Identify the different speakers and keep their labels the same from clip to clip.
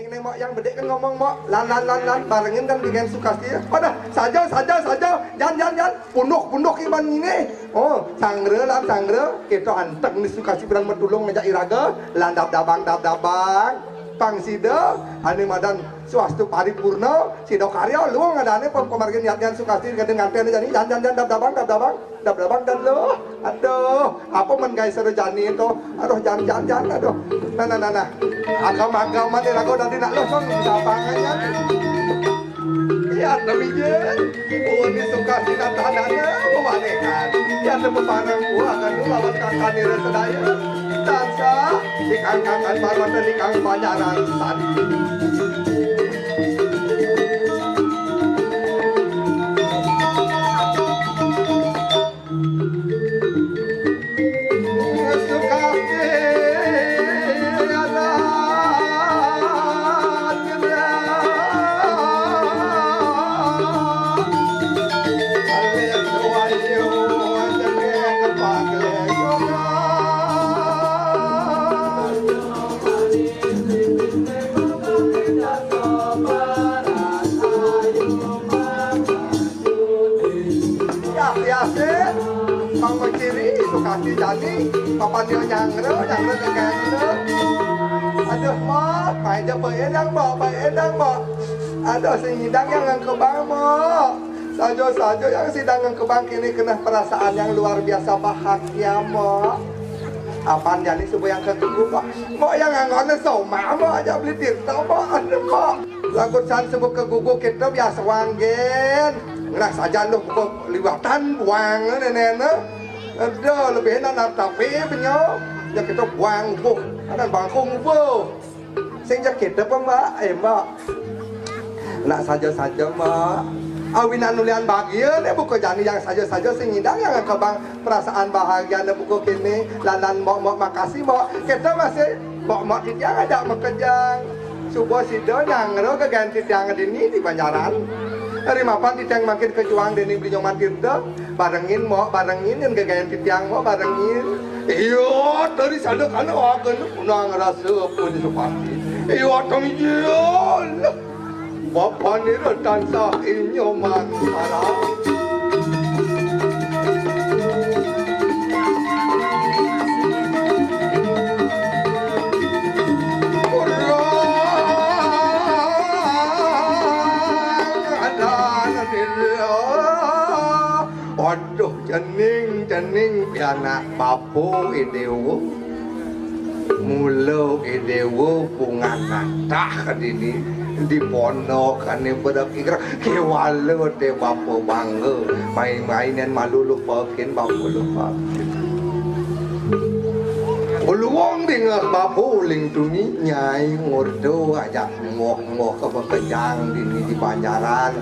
Speaker 1: ini mak yang bedek kan ngomong mak lan barengin kan dengan Sukasti. Pada saja jangan punduk iban ini. Oh sangre kita anteng di Sukasti berang metulung ngajak iraga lan dabang pangsida ane madan swastu paripurna sida karya luang ngadane pemargin niatnya Sukasti kadang nganten jani jangan dabang dan lo aduh apa men guys serjani itu aduh jangan aduh nah agama ni lagu nanti nak lo son bisa pangannya ya tapi je oh ni Sukasti nantanana pemanekan ya temu parang gua kan lu lawan kakak ni sedaya dansa dikangkangan marwatan dikang panjaran tadi Sukasti jadi papan dia nyangre kekengre aduh mak aja beedang mak aduh singidang yang ngekebang mak saja yang sidang ngekebang kini kena perasaan yang luar biasa bahagia mak apaan jadi supaya yang ketugu mak yang ngangone soma mak aja beli tirta mak aduh mak lagu san sebut kegugu kita biasa wanggen ngelah saja lu buku liwatan buang nenek ada lebih enak tapi penyo ya kita buang bu ada bangkung bu sehingga kita apa mbak nak saja mbak awinan nulian bahagia ne buku jani yang saja sehingga yang kebang perasaan bahagia ne buku kini landan mau makasih mau kita masih mau yang ada mekejang subuh sido yang ngero keganti yang ini di Banjaran hari mapan titiang makin kejuang deni beli nyoman tirta barengin yang gagayan titiang mau barengin iyo dari sana kan akan punang rasa pun di Sukasti iyo tong iyo bapak ni rentan sah nyoman parah aduh cening pianak papo idewo mulo idewo pungana tah kadini di pondok kane bedak ikra kewalo de papo bangga main-mainan malu lupakin papo lupakin uluang dengar papo ling tuni nyai ngordo ajak ngoh ke Bekejang dini di Banjaran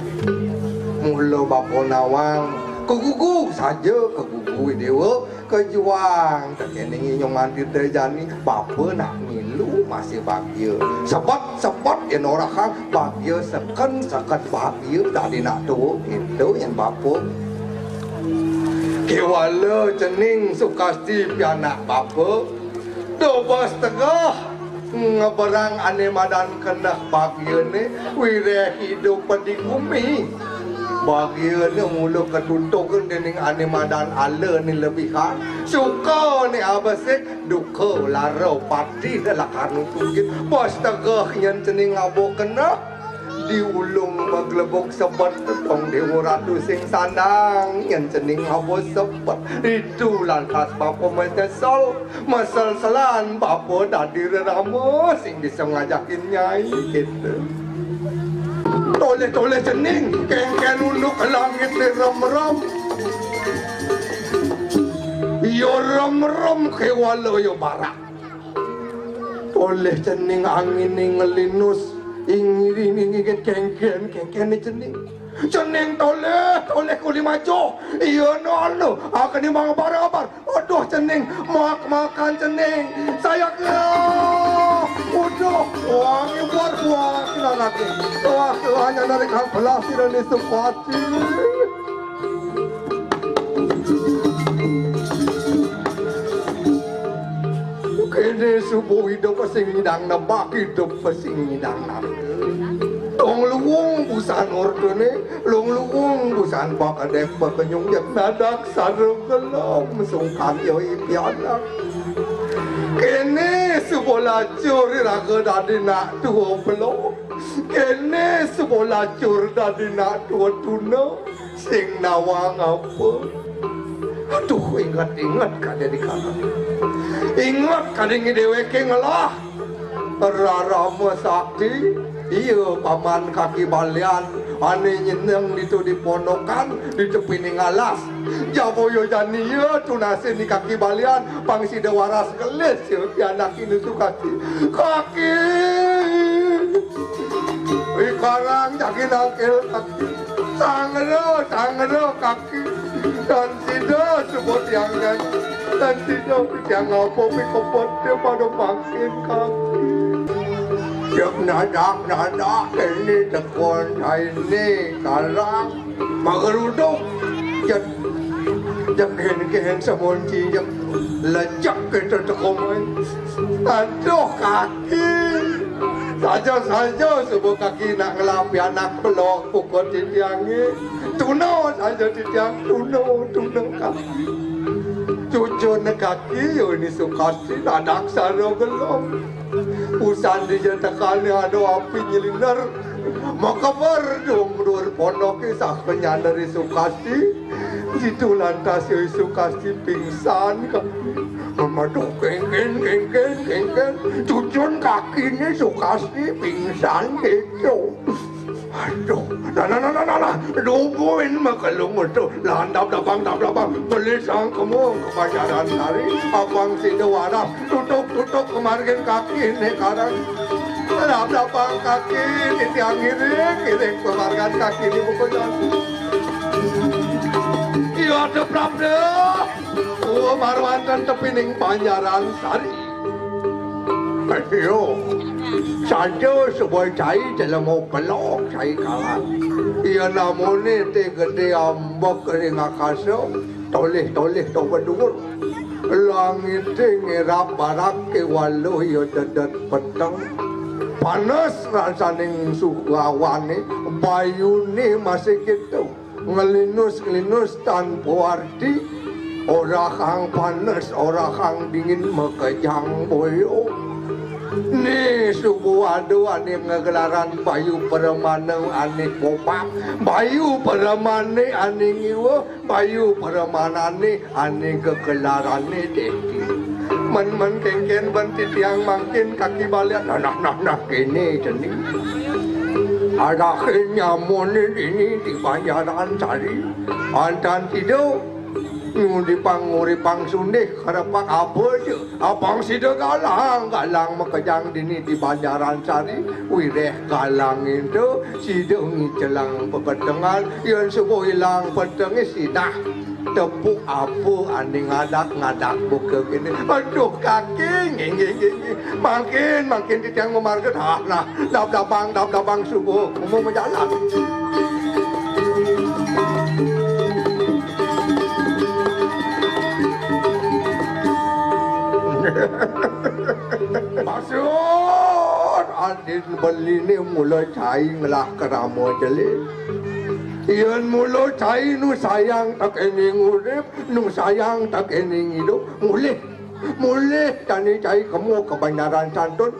Speaker 1: mulo papo nawang kegugu saja kegugu dewa kejuang tak kene nyoman dirjani bapa nak ngilu masih bahagia sepot yang orang hang bahagia sekan bahagia dari nak tu itu yang bapa kewala cening Sukasti pianak bapa 12 ngeberang ane madan kena bahagia ni wire hidup di bumi bahagia ni mula ketutukan dengan ane madan ala ni lebihan suka ni abasik duka larau pati dalam kanu tunggit pas tegah yang cening abo kena diulung maglebok sebat tong dewa ratu sing sandang yang cening abo sebat itu lantas bapa masal selan bapa dadi rama sing bisa ngajakin nyai gitu toleh cening kengken unduk langit ni ram yo ram kewala yo barak toleh cening angin ni ngelinus ingin kengken ni cening toleh kuli maco iya no akan ni mga barabar aduh cening makan cening saya udah wangi buat kita lagi hanya dari kang belasir ini Sukasti kene Ini subuh hidup sing ngidang nabak hidup sing ngidang nabak. Long luwung busan ordone, long luwung busan bakadek bakanyong yak nadak sarong gelom sungkan yo ipianak. Kene subola curi raga dadi nak tuo belum. Kene subola cur dadi nak tuo tuna sing nawang apa. Aduh ingat kada di kana. Ingat kada ngideweke ngalah. Rarama sakti. Iya paman kaki balian ane nyeneng itu di ponokan di tepi ning alas jaboyo jani ya tunase ni kaki balian pangsi dewaras keles ya anak ini sukati kaki ikarang jakin angkel kaki sangero kaki dan tidak sebut yang dan tidak yang apa mikopot dia pada makin kaki Jep nadak ini tekon ini karang mageruduk jep kehen semonci jep lejak kita tekomai aduh kaki saja sebuah kaki nak ngelapi anak pelok pukul titiangi tuno saja titiang tuno kaki cucu kaki ini sukasi nadak saro gelom usan di jentakannya ada api nyelinar makabar domdur pondok kisah penyadari sukasi situ lantas sukasi pingsan memaduh kengken cucun kakinya sukasi pingsan gitu aduh nah dubuin makalung itu landap dabang belisang kamu kepajaran hari abang sidowarap tutup kemargen kaki ini karang dabang kaki di tiang kiri kemargen kaki ini bukan iya ada prabda marwantan tepining panjaran sari ayo saja sebuah cai dalam mau pelok cai kalah ia namun ini gede ambak kering akasa toleh tobadur langit ngerap barak ke walau ia dadat petang panas rasaning sukawane bayu ni masih gitu ngelinus tanpa arti orang kang panas orang kang dingin makajang boyo Ni subuh adu ane ngegelaran bayu peremane ane popap bayu peremane ane ngiwa bayu peremanane ane kegelarane deki men kengken bentit yang makin kaki balik nah kini jenis ada kenyamun ini di Banjaran Sari antan tidur Ngudi pang sundih karapak apa je abang sida galang makajang dini di Banjaran Sari wireh galang itu sida ngicelang pepetengan yang sebuah hilang petengnya sidah tepuk apa ane ngadak buka gini aduh kaki makin titiang memarket nah dabang subuh mau menjalan Maksud adin beli ni mulai cai ngelah kerama jeli Iyan mulai cai nu sayang tak ening urip nu sayang tak ening hidup mulih tani cai kamu ke Banjaran Santun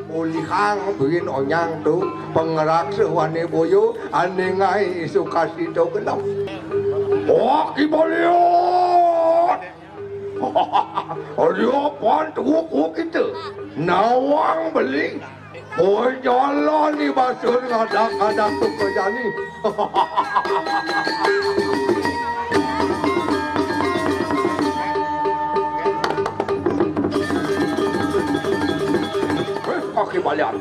Speaker 1: mulih hang bikin onyang tu pengerak sewane boyo ane ngai sukasi tu genap oki boliot Aduh, pan tuku kita nawang beli oh jalan ni basur ngadak tu kerjani kaki balian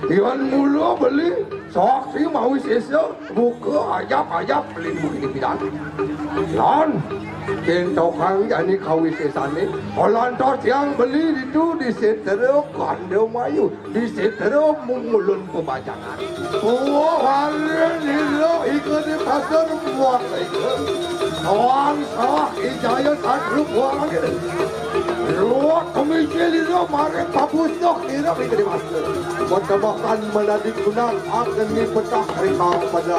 Speaker 1: ian mula beli saksi mau sisa buka ajap beli buku di bidang lan Kentau kang yani kawi sesane Holantor tiang beli itu di setero kandau mayu di setero mengulun pembajangan. Oh hari ini ikut di pasar buat itu. Awang sawah ijaya satu buang. Luak kemijil itu mari papusok itu ikut di pasar. Bertemakan menadi kunang akan dipecah rikau pada.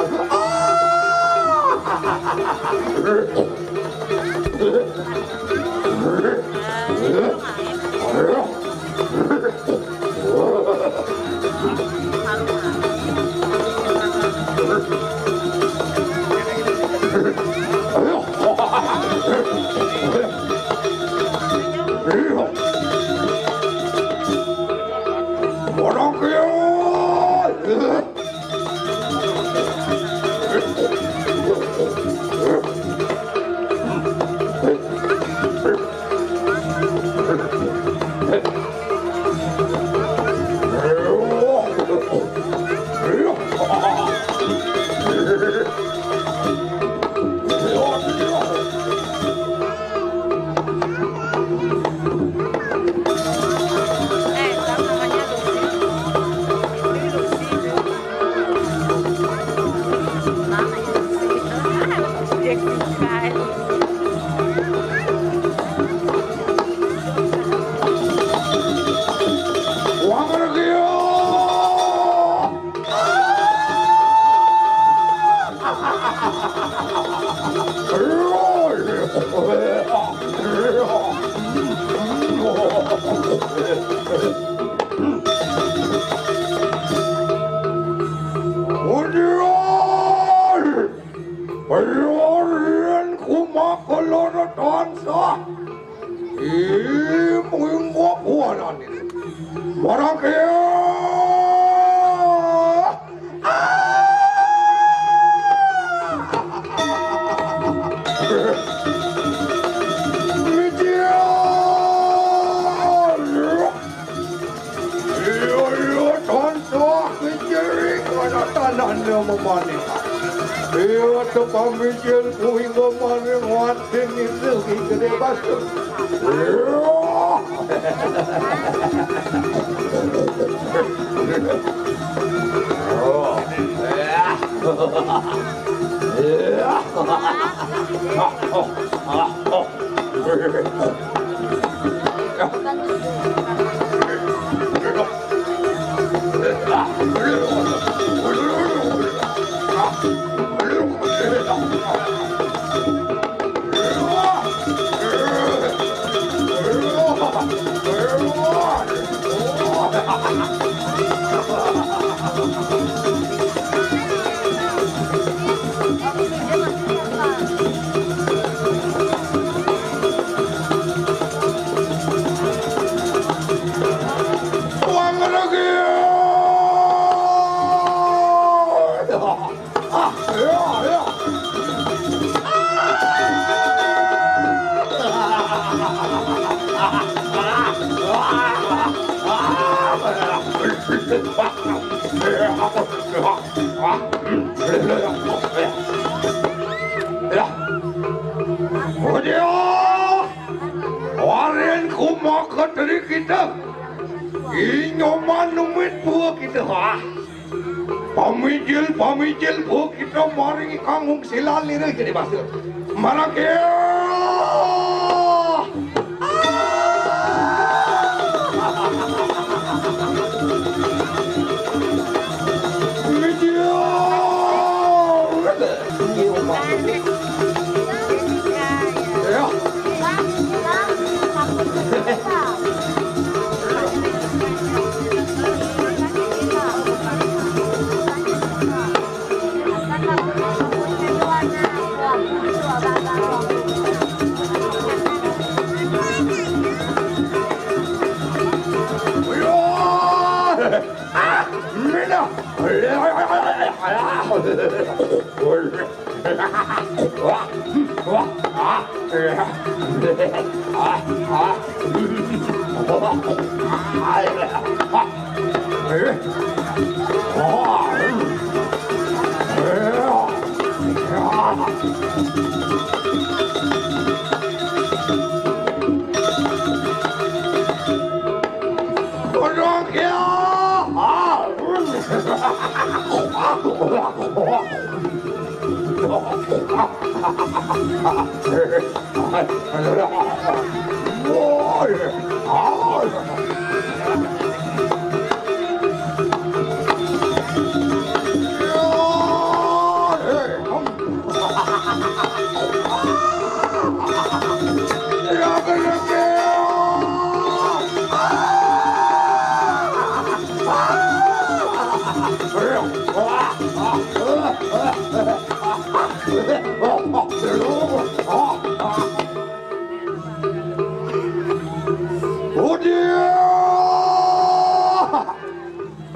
Speaker 1: Pamijil bu kita maringi kanggung silal lirik jadi basir. Mana kaya?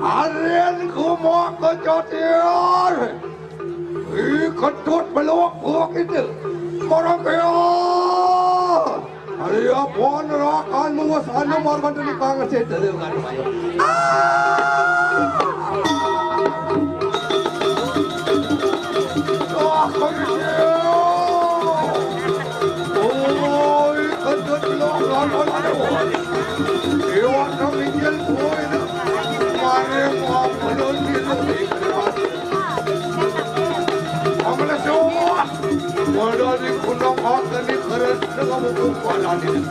Speaker 2: Aryan kumok kecotian, ketut belok buak itu, orang kaya. Alia pon rakan menguasai nomor bantu di kangen saya terlalu kan mayo. Wah kerja, oh ketut belok lawan lawan. Iwan kami jual boy itu, mari mau belum itu. Ambil semua. Walau di gunung akan dikeras dengan buku palan ini.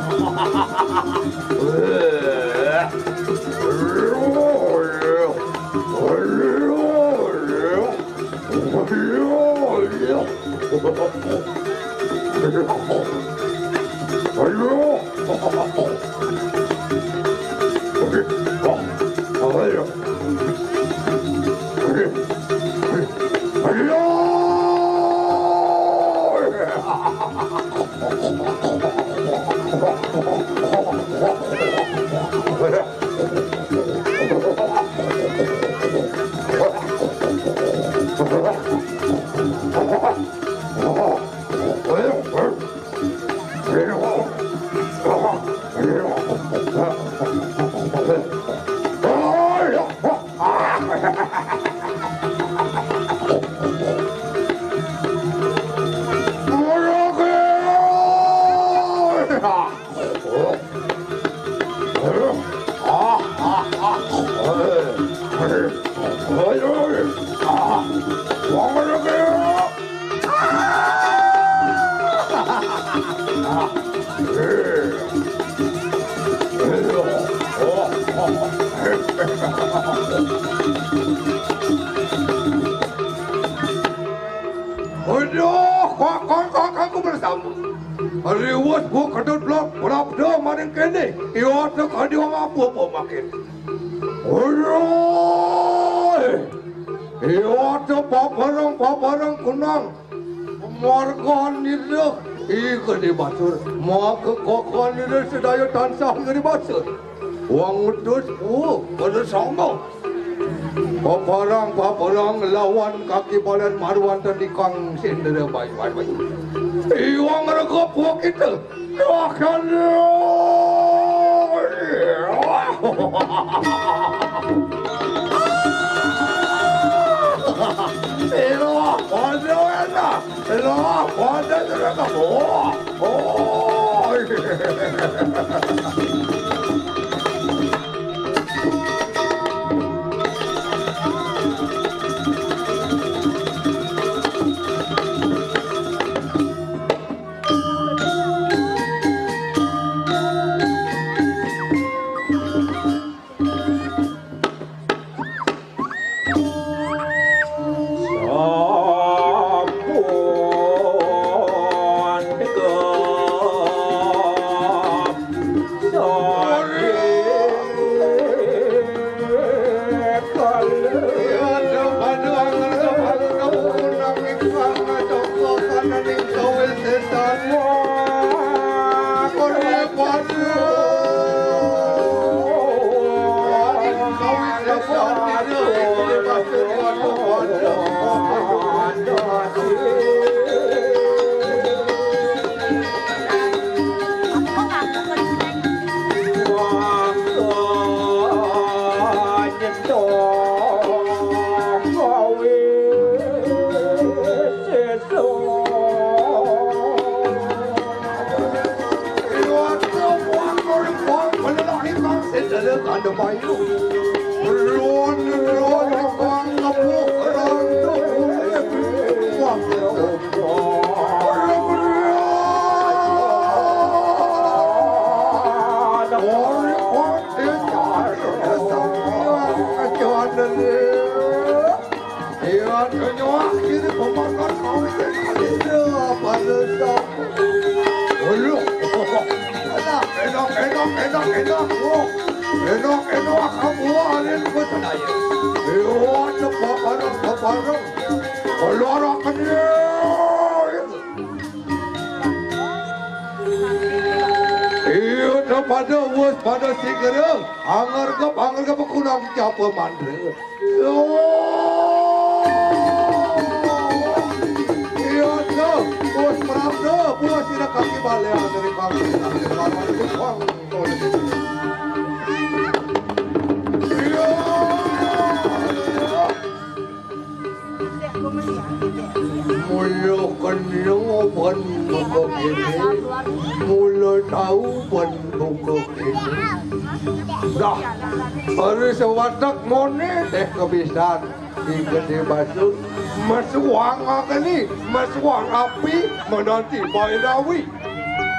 Speaker 2: Aduh, kok aku bersama. Riwat gua kedut blok, berapa dah maring kene. Iwat nak ada orang apa makin. Aduh, iwat paparang kunang. Margan itu, ikan di basur. Mak kokon itu sedaya tansah ikan di basur. Wang utus, pada sanggup. Paparang lawan kaki badan marwan dan dikang sendiri baik. Iwang rekop buat kita. Akan nyoak kiri pemakan kau itu kali.
Speaker 1: Pada sok.
Speaker 2: Ulu.
Speaker 1: Alah,
Speaker 2: Enak. Oh. Enak kamu alin betul aja. Cepat parang. Keluar dia. Iya, pada segera. Anggar ke kurang siapa mandre. Iya, bos Prabda, bos tidak kaki balik dari kaki. Mula kenyang buka ini, mula tahu buka ini. Dah, hari sewadak mone teh kebisan, gede basut, masuang agani, masuang api, menanti bayrawi.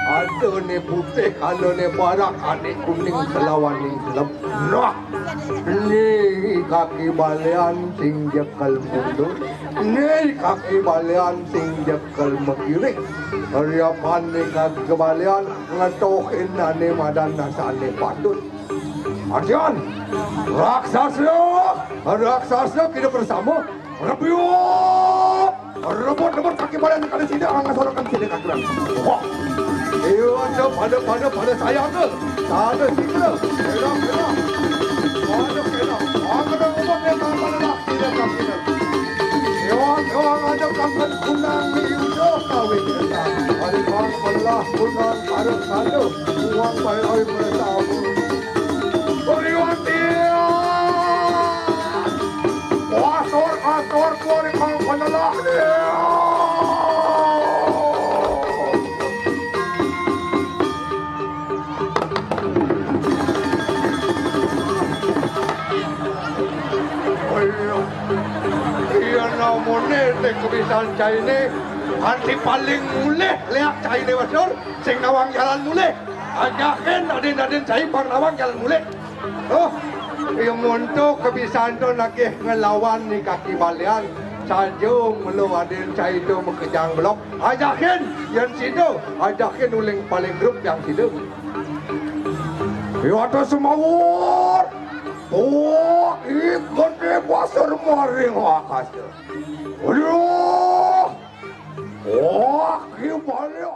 Speaker 2: Ada ni putih, ada ni barak, ada kuning kelawan ni gelap. Nah, ni kaki balian sing jekal mundur, ni kaki balian sing jekal mengiring. Hariapan ni kaki balian ngetokin ane madan nasane patut. Arjan, raksasa kita bersama. Rabiu, rebut kaki balian kali sini, angasorokan sini kaki balian. Wah. Iyo pada saya ke. Ada segera. Enak. Ada umat yang pada nak tidak kafir. Ewan ada kampan kunang miudo kawin kita. Hari bang belah kunang arep satu. Uang bayar bertamu. Beriwati. Asor kuari kang penelah dia. Monete kebiasaan China anti paling mulih lihat China wasor sing nawang jalan mulih ajakin adin cai pang nawang jalan mulih oh yang monto kebiasaan tu nak ngelawan ni kaki balian sajung melu adin cai tu mengkejang blok ajakin yang situ ajakin uling paling grup yang situ yo atas semawur. Oh, ikut dia pasar maring akas. Aduh, oh, gimana?